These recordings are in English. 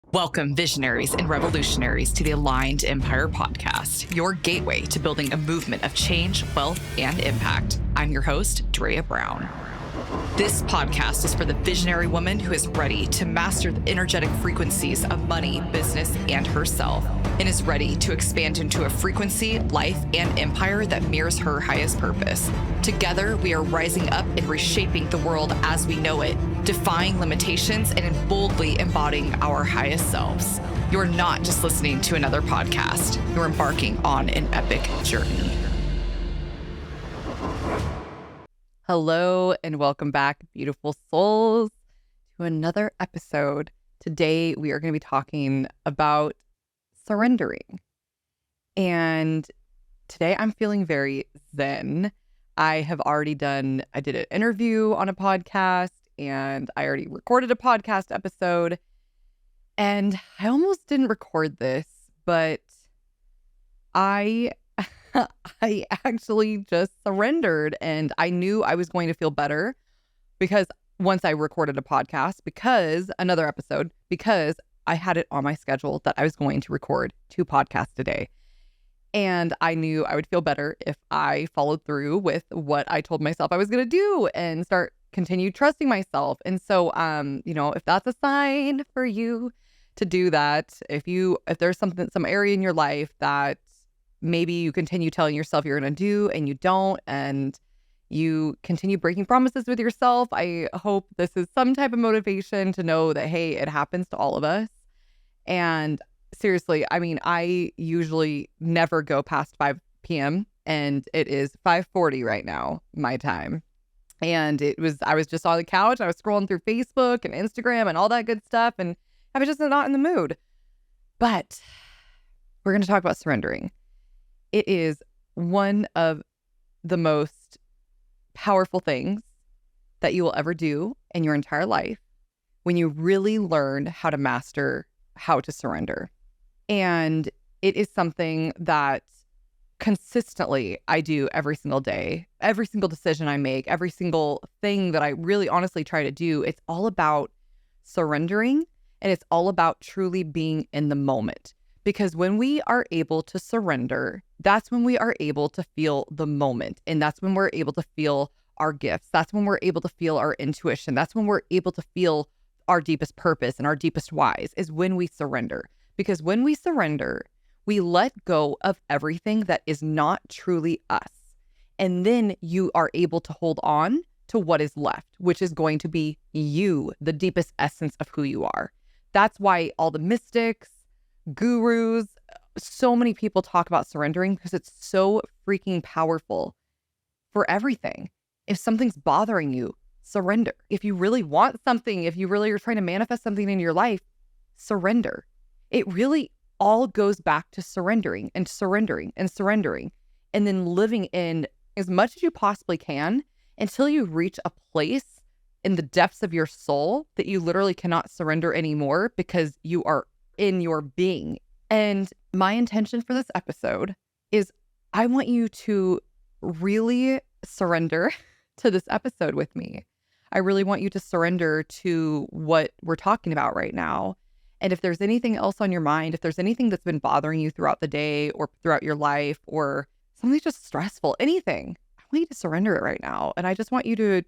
Welcome, visionaries and revolutionaries, to the Aligned Empire Podcast, your gateway to building a movement of change, wealth, and impact. I'm your host, Drea Brown. This podcast is for the visionary woman who is ready to master the energetic frequencies of money, business, and herself, and is ready to expand into a frequency, life, and empire that mirrors her highest purpose. Together, we are rising up and reshaping the world as we know it, defying limitations and boldly embodying our highest selves. You're not just listening to another podcast. You're embarking on an epic journey. Hello and welcome back, beautiful souls, to another episode. Today, we are going to be talking about surrendering. And today I'm feeling very zen. I did an interview on a podcast, and I already recorded a podcast episode. And I almost didn't record this, but I actually just surrendered, and I knew I was going to feel better because once I recorded another episode, because I had it on my schedule that I was going to record 2 podcasts a day. And I knew I would feel better if I followed through with what I told myself I was going to do and continue trusting myself. And so, if that's a sign for you to do that, if there's some area in your life that maybe you continue telling yourself you're going to do and you don't, and you continue breaking promises with yourself, I hope this is some type of motivation to know that, hey, it happens to all of us. And seriously, I usually never go past 5 p.m. and it is 5:40 right now, my time. And I was just on the couch. I was scrolling through Facebook and Instagram and all that good stuff. And I was just not in the mood. But we're going to talk about surrendering. It is one of the most powerful things that you will ever do in your entire life when you really learn how to master how to surrender. And it is something that consistently I do every single day. Every single decision I make, every single thing that I really honestly try to do, it's all about surrendering, and it's all about truly being in the moment. Because when we are able to surrender, that's when we are able to feel the moment. And that's when we're able to feel our gifts. That's when we're able to feel our intuition. That's when we're able to feel our deepest purpose and our deepest whys, is when we surrender. Because when we surrender, we let go of everything that is not truly us. And then you are able to hold on to what is left, which is going to be you, the deepest essence of who you are. That's why all the mystics, gurus, so many people talk about surrendering, because it's so freaking powerful for everything. If something's bothering you, surrender. If you really want something, if you really are trying to manifest something in your life, surrender. It really all goes back to surrendering and surrendering and surrendering, and then living in as much as you possibly can until you reach a place in the depths of your soul that you literally cannot surrender anymore, because you are in your being. And my intention for this episode is I want you to really surrender to this episode with me. I really want you to surrender to what we're talking about right now. And if there's anything else on your mind, if there's anything that's been bothering you throughout the day or throughout your life, or something just stressful, anything, I want you to surrender it right now. And I just want you to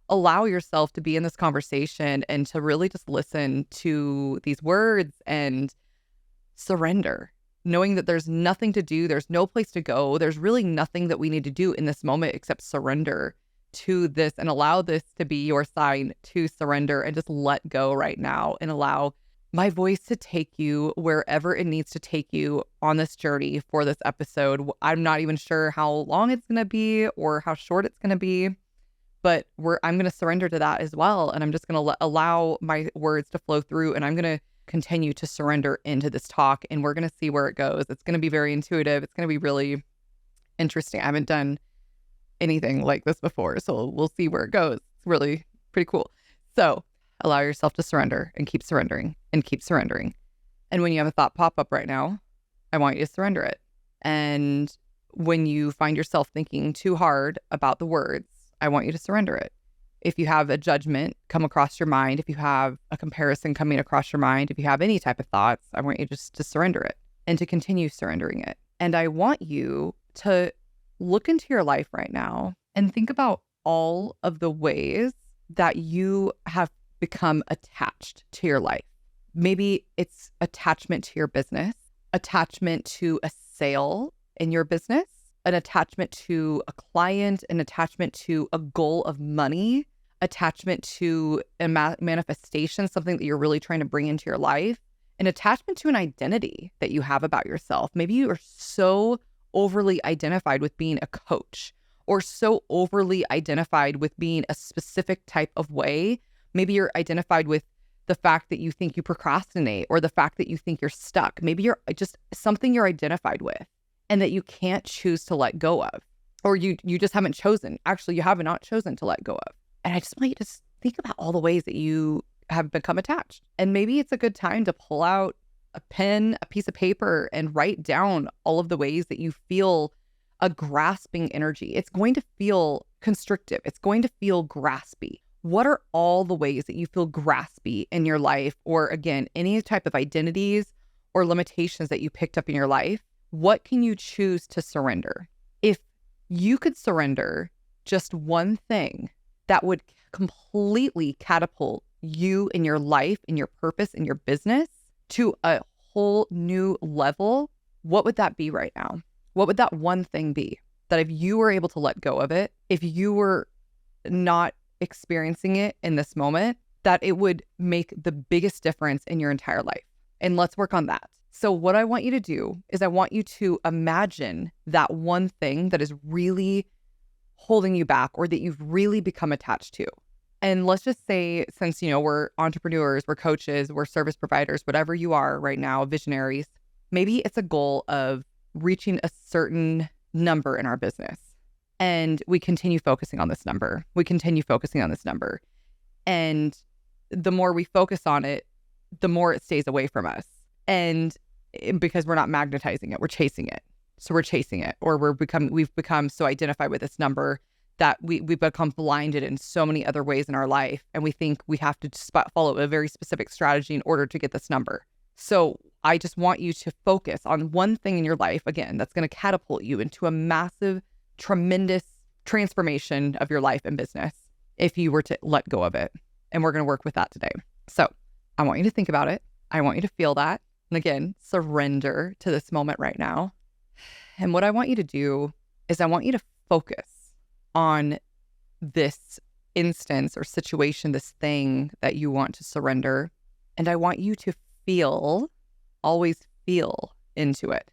allow yourself to be in this conversation and to really just listen to these words and surrender, knowing that there's nothing to do. There's no place to go. There's really nothing that we need to do in this moment except surrender to this, and allow this to be your sign to surrender and just let go right now, and allow my voice to take you wherever it needs to take you on this journey for this episode. I'm not even sure how long it's going to be or how short it's going to be, but I'm going to surrender to that as well. And I'm just going to allow my words to flow through, and I'm going to continue to surrender into this talk, and we're going to see where it goes. It's going to be very intuitive. It's going to be really interesting. I haven't done anything like this before, so we'll see where it goes. It's really pretty cool. So allow yourself to surrender, and keep surrendering, and keep surrendering. And when you have a thought pop up right now, I want you to surrender it. And when you find yourself thinking too hard about the words, I want you to surrender it. If you have a judgment come across your mind, if you have a comparison coming across your mind, if you have any type of thoughts, I want you just to surrender it and to continue surrendering it. And I want you to look into your life right now and think about all of the ways that you have become attached to your life. Maybe it's attachment to your business, attachment to a sale in your business, an attachment to a client, an attachment to a goal of money, attachment to a manifestation, something that you're really trying to bring into your life, an attachment to an identity that you have about yourself. Maybe you are so overly identified with being a coach or so overly identified with being a specific type of way. Maybe you're identified with the fact that you think you procrastinate or the fact that you think you're stuck. Maybe you're just something you're identified with and that you can't choose to let go of, or you just haven't chosen. Actually, you have not chosen to let go of. And I just want you to think about all the ways that you have become attached. And maybe it's a good time to pull out a pen, a piece of paper, and write down all of the ways that you feel a grasping energy. It's going to feel constrictive. It's going to feel graspy. What are all the ways that you feel graspy in your life? Or again, any type of identities or limitations that you picked up in your life? What can you choose to surrender? If you could surrender just one thing that would completely catapult you in your life, in your purpose, in your business to a whole new level, what would that be right now? What would that one thing be? That if you were able to let go of it, if you were not experiencing it in this moment, that it would make the biggest difference in your entire life. And let's work on that. So what I want you to do is I want you to imagine that one thing that is really holding you back or that you've really become attached to. And let's just say, since, we're entrepreneurs, we're coaches, we're service providers, whatever you are right now, visionaries, maybe it's a goal of reaching a certain number in our business. And we continue focusing on this number. And the more we focus on it, the more it stays away from us. And because we're not magnetizing it, we're chasing it. So we're chasing it, or we've become so identified with this number that we've become blinded in so many other ways in our life. And we think we have to follow a very specific strategy in order to get this number. So I just want you to focus on one thing in your life, again, that's going to catapult you into a massive, tremendous transformation of your life and business if you were to let go of it. And we're going to work with that today. So I want you to think about it. I want you to feel that. And again, surrender to this moment right now. And what I want you to do is I want you to focus on this instance or situation, this thing that you want to surrender. And I want you to always feel into it.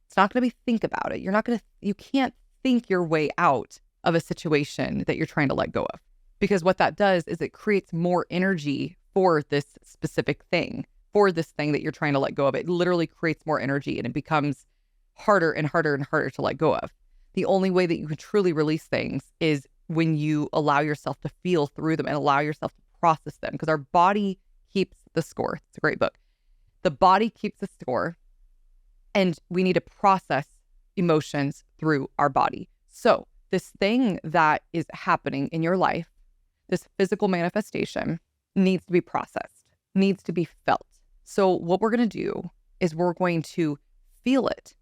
It's not going to be think about it. You can't think your way out of a situation that you're trying to let go of. Because what that does is it creates more energy for this specific thing, for this thing that you're trying to let go of. It literally creates more energy and it becomes harder and harder and harder to let go of. The only way that you can truly release things is when you allow yourself to feel through them and allow yourself to process them, because our body keeps the score. It's a great book. The body keeps the score, and we need to process emotions through our body. So this thing that is happening in your life, this physical manifestation, needs to be processed, needs to be felt. So what we're going to do is we're going to feel it,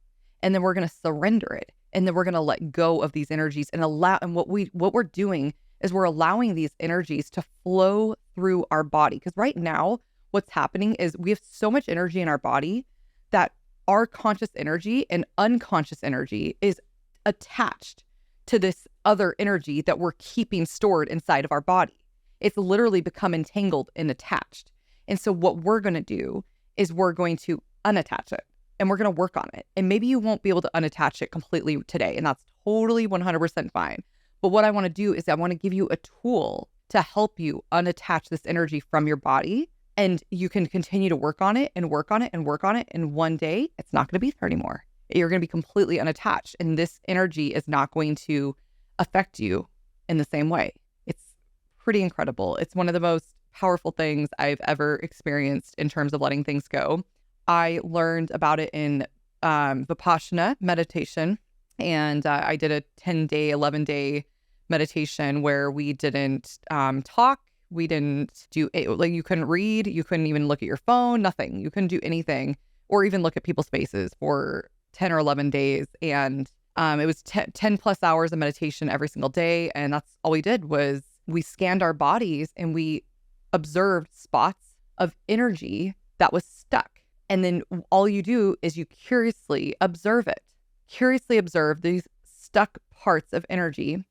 and then we're going to surrender it, and then we're going to let go of these energies and what we're doing is we're allowing these energies to flow through our body. Because right now, what's happening is we have so much energy in our body that our conscious energy and unconscious energy is attached to this other energy that we're keeping stored inside of our body. It's literally become entangled and attached. And so what we're going to do is we're going to unattach it and we're going to work on it. And maybe you won't be able to unattach it completely today, and that's totally 100% fine. But what I want to do is I want to give you a tool to help you unattach this energy from your body. And you can continue to work on it and work on it and work on it. And one day it's not going to be there anymore. You're going to be completely unattached. And this energy is not going to affect you in the same way. It's pretty incredible. It's one of the most powerful things I've ever experienced in terms of letting things go. I learned about it in Vipassana meditation. And I did a 10-day, 11-day meditation where we didn't talk. We didn't do it. Like, you couldn't read. You couldn't even look at your phone, nothing. You couldn't do anything or even look at people's faces for 10 or 11 days. And it was 10 plus hours of meditation every single day. And that's all we did was we scanned our bodies and we observed spots of energy that was stuck. And then all you do is you curiously observe it. Curiously observe these stuck parts of energy.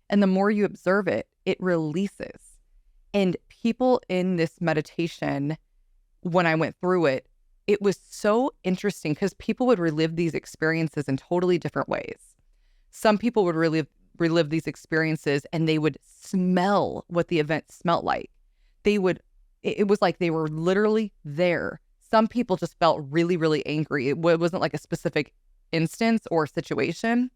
And the more you observe it, it releases. And people in this meditation, when I went through it, it was so interesting because people would relive these experiences in totally different ways. Some people would relive these experiences and they would smell what the event smelled like. It was like they were literally there. Some people just felt really, really angry. It wasn't like a specific instance or situation.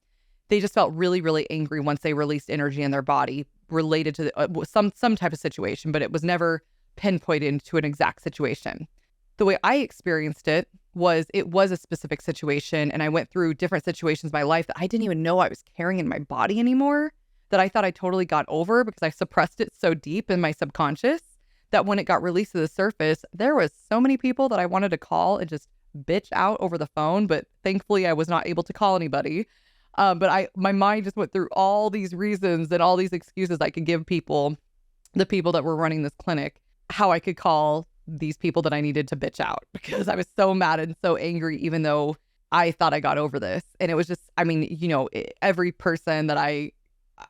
They just felt really, really angry once they released energy in their body related to some type of situation, but it was never pinpointed to an exact situation. The way I experienced it was a specific situation, and I went through different situations in my life that I didn't even know I was carrying in my body anymore, that I thought I totally got over because I suppressed it so deep in my subconscious that when it got released to the surface, there was so many people that I wanted to call and just bitch out over the phone, but thankfully I was not able to call anybody. But my mind just went through all these reasons and all these excuses I could give people, the people that were running this clinic, how I could call these people that I needed to bitch out because I was so mad and so angry, even though I thought I got over this. And it was just, I mean, every person that I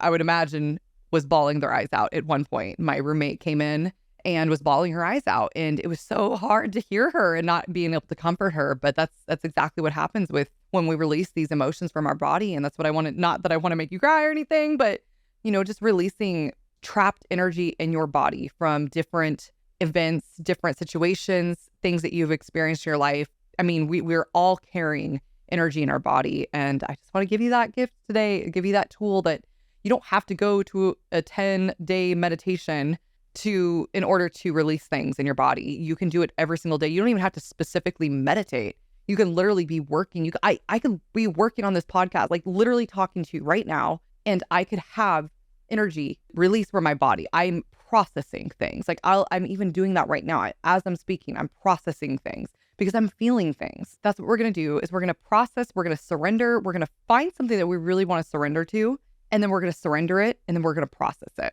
would imagine was bawling their eyes out at one point. My roommate came in and was bawling her eyes out, and it was so hard to hear her and not being able to comfort her. But that's exactly what happens with when we release these emotions from our body. And that's what I wanted. Not that I want to make you cry or anything, but just releasing trapped energy in your body from different events, different situations, things that you've experienced in your life. I mean, we're all carrying energy in our body. And I just want to give you that gift today, give you that tool that you don't have to go to a 10-day meditation in order to release things in your body. You can do it every single day. You don't even have to specifically meditate. You can literally be working. I could be working on this podcast, like literally talking to you right now, and I could have energy release from my body. I'm processing things. Like I'm even doing that right now. As I'm speaking, I'm processing things because I'm feeling things. That's what we're going to do is we're going to process, we're going to surrender, we're going to find something that we really want to surrender to, and then we're going to surrender it, and then we're going to process it.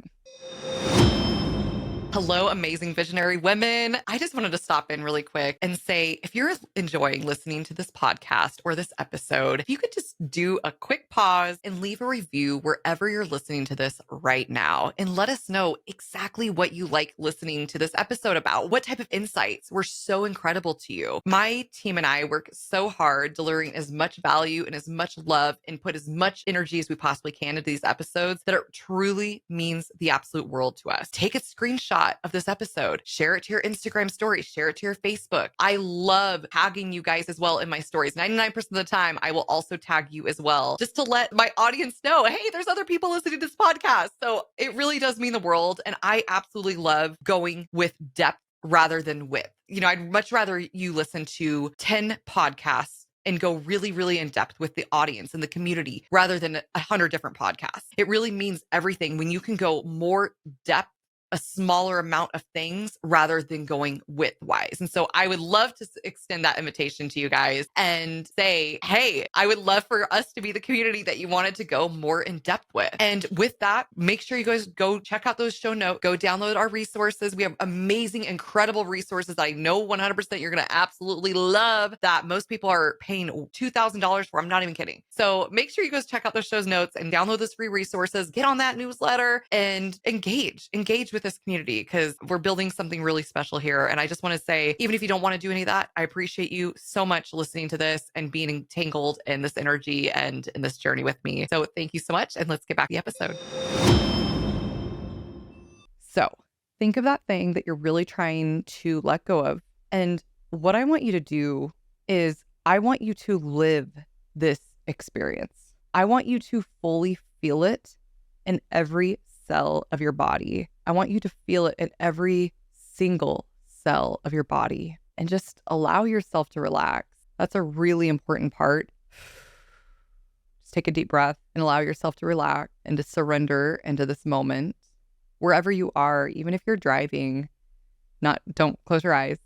Hello, amazing visionary women. I just wanted to stop in really quick and say, if you're enjoying listening to this podcast or this episode, if you could just do a quick pause and leave a review wherever you're listening to this right now and let us know exactly what you like listening to this episode about. What type of insights were so incredible to you? My team and I work so hard delivering as much value and as much love and put as much energy as we possibly can into these episodes that it truly means the absolute world to us. Take a screenshot of this episode, share it to your Instagram story, share it to your Facebook. I love tagging you guys as well in my stories. 99% of the time, I will also tag you as well, just to let my audience know, hey, there's other people listening to this podcast. So it really does mean the world. And I absolutely love going with depth rather than width. I'd much rather you listen to 10 podcasts and go really, really in depth with the audience and the community rather than 100 different podcasts. It really means everything when you can go more depth, a smaller amount of things rather than going width-wise. And so I would love to extend that invitation to you guys and say, hey, I would love for us to be the community that you wanted to go more in depth with. And with that, make sure you guys go check out those show notes, go download our resources. We have amazing, incredible resources that I know 100% you're going to absolutely love that most people are paying $2,000 for. I'm not even kidding. So make sure you guys check out those show notes and download those free resources, get on that newsletter and engage with this community because we're building something really special here. And I just want to say, even if you don't want to do any of that, I appreciate you so much listening to this and being entangled in this energy and in this journey with me. So thank you so much. And let's get back to the episode. So think of that thing that you're really trying to let go of. And what I want you to do is I want you to live this experience. I want you to fully feel it in every cell of your body. I want you to feel it in every single cell of your body and just allow yourself to relax. That's a really important part. Just take a deep breath and allow yourself to relax and to surrender into this moment. Wherever you are, even if you're driving, don't close your eyes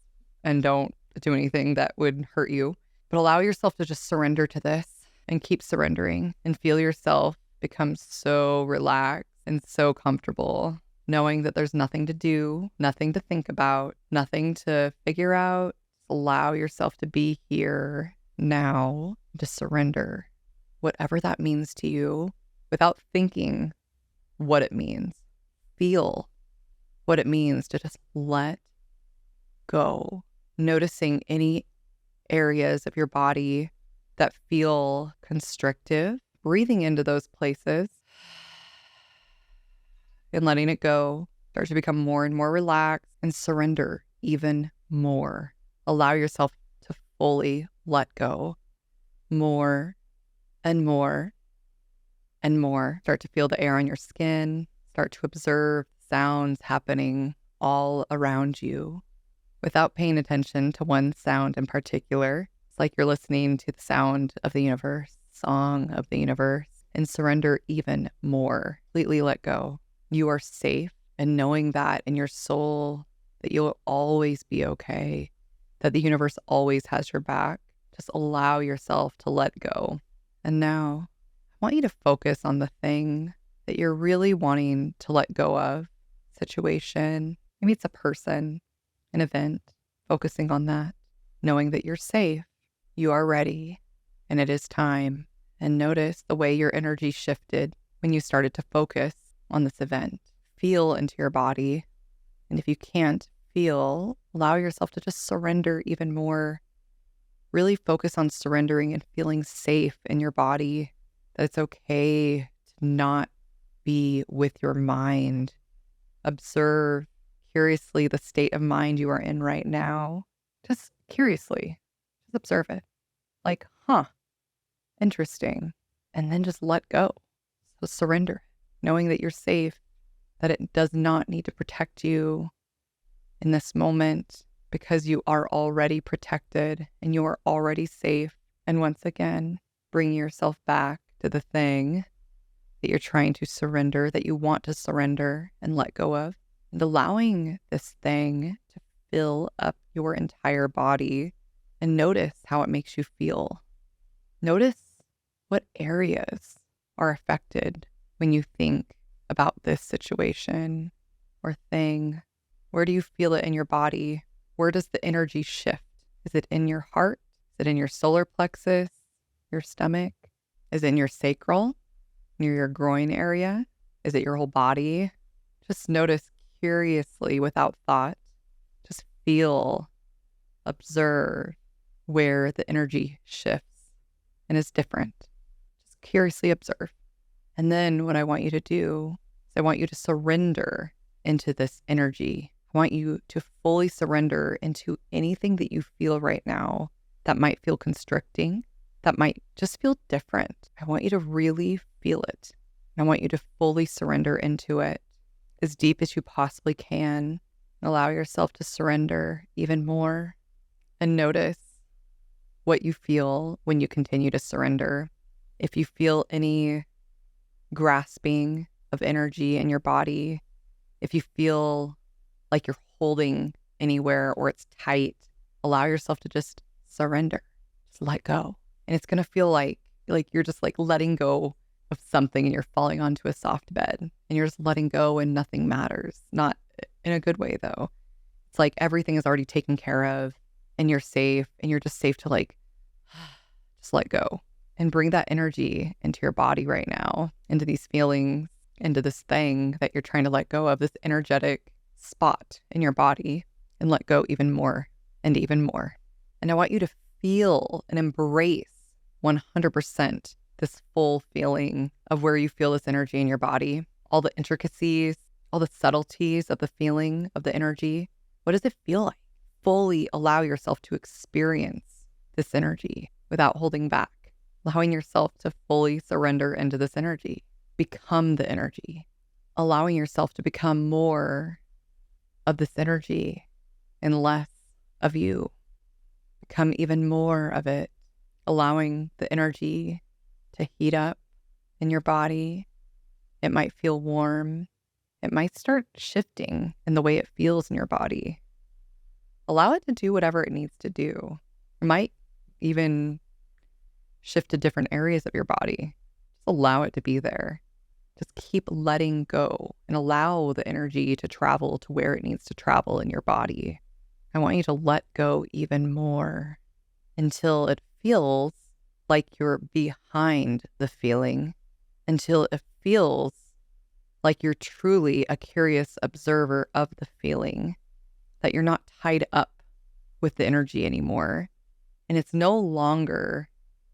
and don't do anything that would hurt you, but allow yourself to just surrender to this and keep surrendering and feel yourself become so relaxed and so comfortable, knowing that there's nothing to do, nothing to think about, nothing to figure out. Just allow yourself to be here now, to surrender, whatever that means to you, without thinking what it means. Feel what it means to just let go, noticing any areas of your body that feel constrictive, breathing into those places and letting it go. Start to become more and more relaxed and surrender even more. Allow yourself to fully let go more and more and more. Start to feel the air on your skin. Start to observe sounds happening all around you without paying attention to one sound in particular. It's like you're listening to the sound of the universe, song of the universe, and surrender even more. Completely let go. You are safe, and knowing that in your soul that you'll always be okay, that the universe always has your back. Just allow yourself to let go. And now I want you to focus on the thing that you're really wanting to let go of. Situation, maybe it's a person, an event, focusing on that, knowing that you're safe, you are ready, and it is time. And notice the way your energy shifted when you started to focus on this event. Feel into your body. And if you can't feel, allow yourself to just surrender even more. Really focus on surrendering and feeling safe in your body, that it's okay to not be with your mind. Observe curiously the state of mind you are in right now. Just curiously, just observe it. Like, interesting. And then just let go. So surrender, knowing that you're safe, that it does not need to protect you in this moment because you are already protected and you are already safe. And once again, bring yourself back to the thing that you're trying to surrender, that you want to surrender and let go of, and allowing this thing to fill up your entire body. And notice how it makes you feel. Notice what areas are affected when you think about this situation or thing. Where do you feel it in your body? Where does the energy shift? Is it in your heart? Is it in your solar plexus, your stomach? Is it in your sacral, near your groin area? Is it your whole body? Just notice curiously without thought. Just feel, observe where the energy shifts and is different. Just curiously observe. And then what I want you to do is I want you to surrender into this energy. I want you to fully surrender into anything that you feel right now that might feel constricting, that might just feel different. I want you to really feel it. I want you to fully surrender into it as deep as you possibly can. Allow yourself to surrender even more and notice what you feel when you continue to surrender. If you feel any grasping of energy in your body, if you feel like you're holding anywhere or it's tight, allow yourself to just surrender. Just let go. And it's going to feel like you're just like letting go of something and you're falling onto a soft bed and you're just letting go and nothing matters. Not in a good way though. It's like everything is already taken care of and you're safe and you're just safe to like just let go and bring that energy into your body right now, into these feelings, into this thing that you're trying to let go of, this energetic spot in your body, and let go even more and even more. And I want you to feel and embrace 100% this full feeling of where you feel this energy in your body, all the intricacies, all the subtleties of the feeling of the energy. What does it feel like? Fully allow yourself to experience this energy without holding back, allowing yourself to fully surrender into this energy. Become the energy, allowing yourself to become more of this energy and less of you. Become even more of it, allowing the energy to heat up in your body. It might feel warm. It might start shifting in the way it feels in your body. Allow it to do whatever it needs to do. It might even shift to different areas of your body. Just allow it to be there. Just keep letting go and allow the energy to travel to where it needs to travel in your body. I want you to let go even more until it feels like you're behind the feeling, until it feels like you're truly a curious observer of the feeling, that you're not tied up with the energy anymore. And it's no longer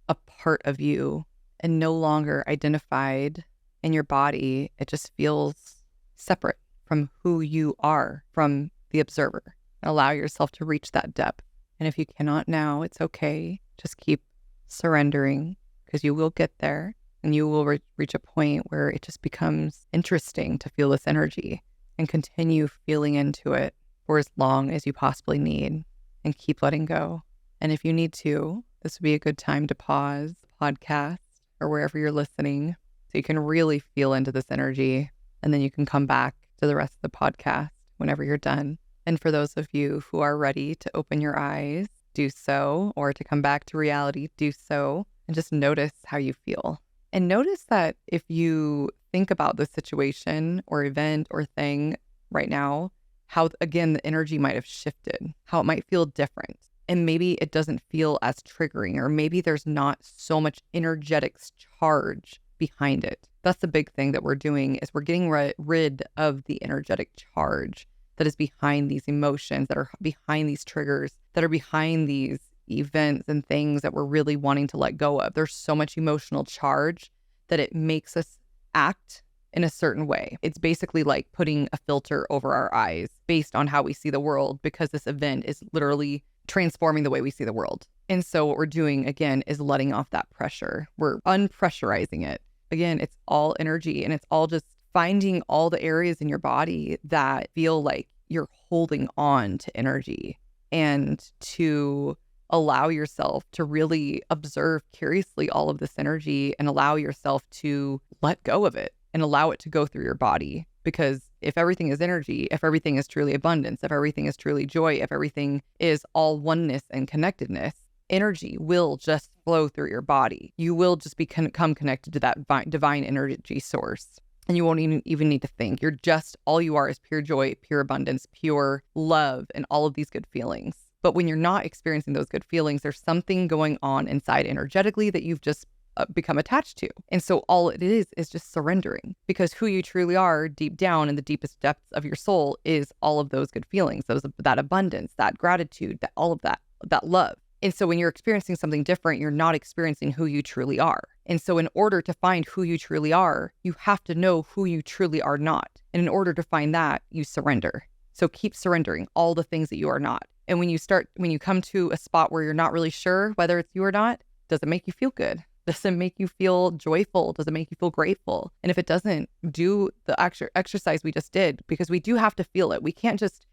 a part of you and no longer identified in your body. It just feels separate from who you are, from the observer. Allow yourself to reach that depth. And if you cannot now, it's okay. Just keep surrendering, because you will get there and you will reach a point where it just becomes interesting to feel this energy, and continue feeling into it for as long as you possibly need, and keep letting go. And if you need to, this would be a good time to pause the podcast or wherever you're listening so you can really feel into this energy, and then you can come back to the rest of the podcast whenever you're done. And for those of you who are ready to open your eyes, do so, or to come back to reality, do so, and just notice how you feel. And notice that if you think about the situation or event or thing right now, how, again, the energy might have shifted, how it might feel different. And maybe it doesn't feel as triggering, or maybe there's not so much energetic charge behind it. That's the big thing that we're doing, is we're getting rid of the energetic charge that is behind these emotions, that are behind these triggers, that are behind these events and things that we're really wanting to let go of. There's so much emotional charge that it makes us act in a certain way. It's basically like putting a filter over our eyes based on how we see the world, because this event is literally transforming the way we see the world. And so what we're doing, again, is letting off that pressure. We're unpressurizing it. Again, it's all energy, and it's all just finding all the areas in your body that feel like you're holding on to energy, and to allow yourself to really observe curiously all of this energy, and allow yourself to let go of it and allow it to go through your body. Because if everything is energy, if everything is truly abundance, if everything is truly joy, if everything is all oneness and connectedness, energy will just flow through your body. You will just become connected to that divine energy source. And you won't even need to think. You're just, all you are is pure joy, pure abundance, pure love, and all of these good feelings. But when you're not experiencing those good feelings, there's something going on inside energetically that you've just become attached to. And so all it is just surrendering, because who you truly are deep down in the deepest depths of your soul is all of those good feelings, that abundance, that gratitude, that all of that love. And so when you're experiencing something different, you're not experiencing who you truly are. And so in order to find who you truly are, you have to know who you truly are not. And in order to find that, you surrender. So keep surrendering all the things that you are not. And when you come to a spot where you're not really sure whether it's you or not, does it make you feel good? Does it make you feel joyful? Does it make you feel grateful? And if it doesn't, do the actual exercise we just did, because we do have to feel it. We can't just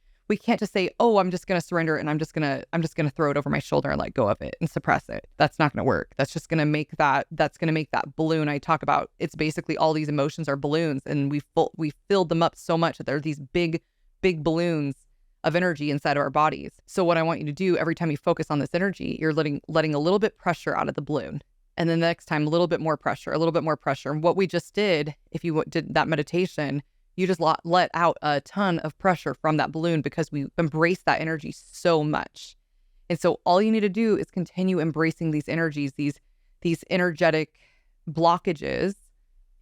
say, oh, I'm just going to surrender and I'm just going to throw it over my shoulder and let go of it and suppress it. That's not going to work. That's just going to make that balloon I talk about. It's basically all these emotions are balloons, and we filled them up so much that they're these big balloons of energy inside of our bodies. So what I want you to do, every time you focus on this energy, you're letting a little bit pressure out of the balloon. And then the next time, a little bit more pressure. And what we just did, if you did that meditation, you just let out a ton of pressure from that balloon, because we embrace that energy so much. And so all you need to do is continue embracing these energies, these energetic blockages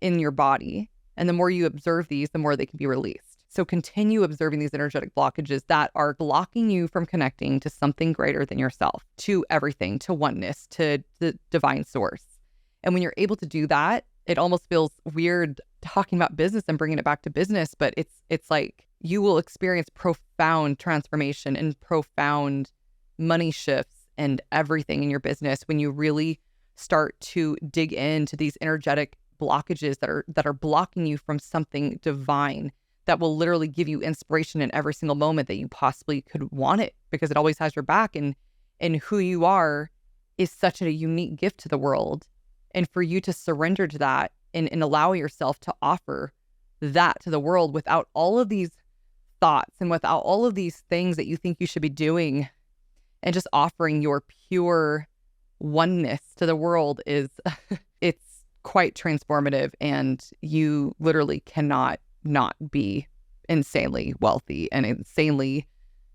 in your body. And the more you observe these, the more they can be released. So continue observing these energetic blockages that are blocking you from connecting to something greater than yourself, to everything, to oneness, to the divine source. And when you're able to do that, it almost feels weird talking about business and bringing it back to business, but it's like you will experience profound transformation and profound money shifts and everything in your business when you really start to dig into these energetic blockages that are blocking you from something divine that will literally give you inspiration in every single moment that you possibly could want it, because it always has your back. And who you are is such a unique gift to the world. And for you to surrender to that and allow yourself to offer that to the world without all of these thoughts and without all of these things that you think you should be doing, and just offering your pure oneness to the world is it's quite transformative. And you literally cannot not be insanely wealthy and insanely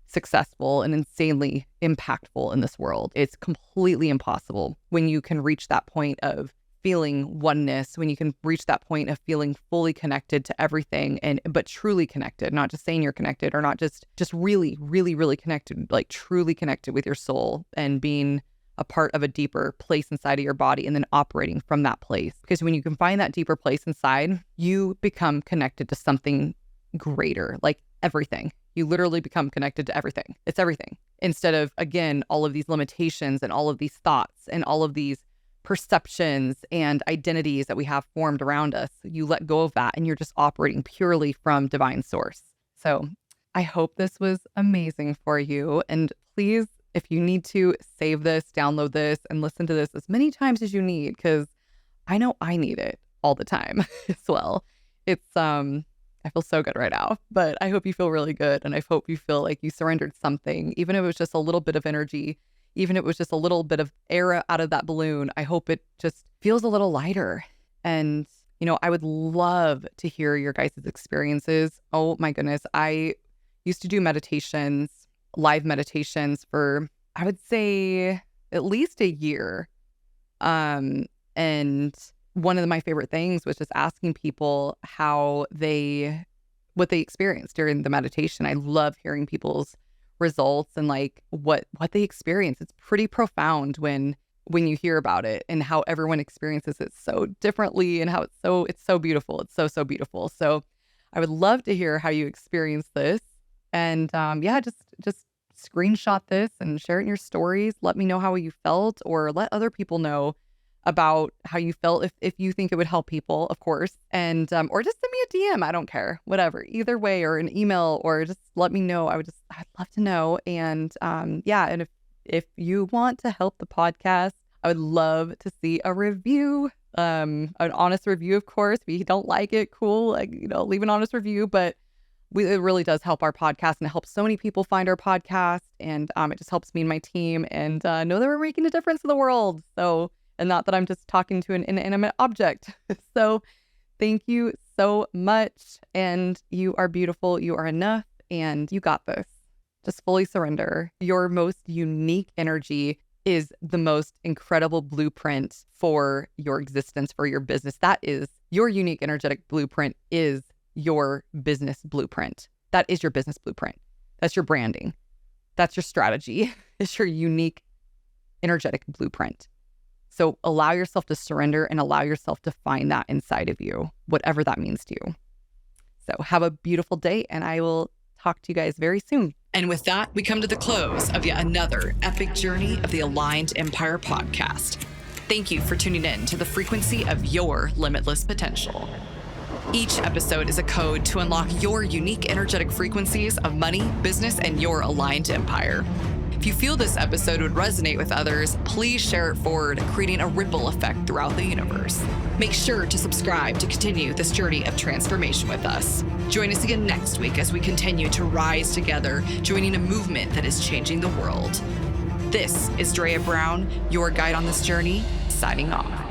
successful and insanely impactful in this world. It's completely impossible when you can reach that point of feeling oneness, when you can reach that point of feeling fully connected to everything, but truly connected, not just saying you're connected, or not just really, really, really connected, like truly connected with your soul and being a part of a deeper place inside of your body, and then operating from that place. Because when you can find that deeper place inside, you become connected to something greater, like everything. You literally become connected to everything. It's everything. Instead of, again, all of these limitations and all of these thoughts and all of these perceptions and identities that we have formed around us, you let go of that and you're just operating purely from divine source. So I hope this was amazing for you. And please, if you need to, save this, download this, and listen to this as many times as you need, because I know I need it all the time as well. It's, I feel so good right now, but I hope you feel really good. And I hope you feel like you surrendered something, even if it was just a little bit of energy, even if it was just a little bit of air out of that balloon. I hope it just feels a little lighter. And, I would love to hear your guys' experiences. Oh my goodness. I used to do meditations, live meditations for, I would say, at least a year. And one of my favorite things was just asking people what they experienced during the meditation. I love hearing people's results and like what they experience. It's pretty profound when you hear about it and how everyone experiences it so differently, and how it's so beautiful. It's so beautiful. So I would love to hear how you experience this. And just screenshot this and share it in your stories. Let me know how you felt, or let other people know about how you felt if you think it would help people, of course. And or just send me a DM. I don't care. Whatever. Either way, or an email, or just let me know. I'd love to know. And and if you want to help the podcast, I would love to see a review. An honest review, of course. If you don't like it, cool. Leave an honest review. But it really does help our podcast, and it helps so many people find our podcast. And it just helps me and my team, and know that we're making a difference in the world. So, and not that I'm just talking to an inanimate object. So thank you so much. And you are beautiful. You are enough, and you got this. Just fully surrender. Your most unique energy is the most incredible blueprint for your existence, for your business. That is your unique energetic blueprint, is your business blueprint. That is your business blueprint. That's your branding. That's your strategy. It's your unique energetic blueprint. So allow yourself to surrender and allow yourself to find that inside of you, whatever that means to you. So have a beautiful day, and I will talk to you guys very soon. And with that, we come to the close of yet another epic journey of the Aligned Empire podcast. Thank you for tuning in to the frequency of your limitless potential. Each episode is a code to unlock your unique energetic frequencies of money, business, and your aligned empire. If you feel this episode would resonate with others, please share it forward, creating a ripple effect throughout the universe. Make sure to subscribe to continue this journey of transformation with us. Join us again next week as we continue to rise together, joining a movement that is changing the world. This is Drea Brown, your guide on this journey, signing off.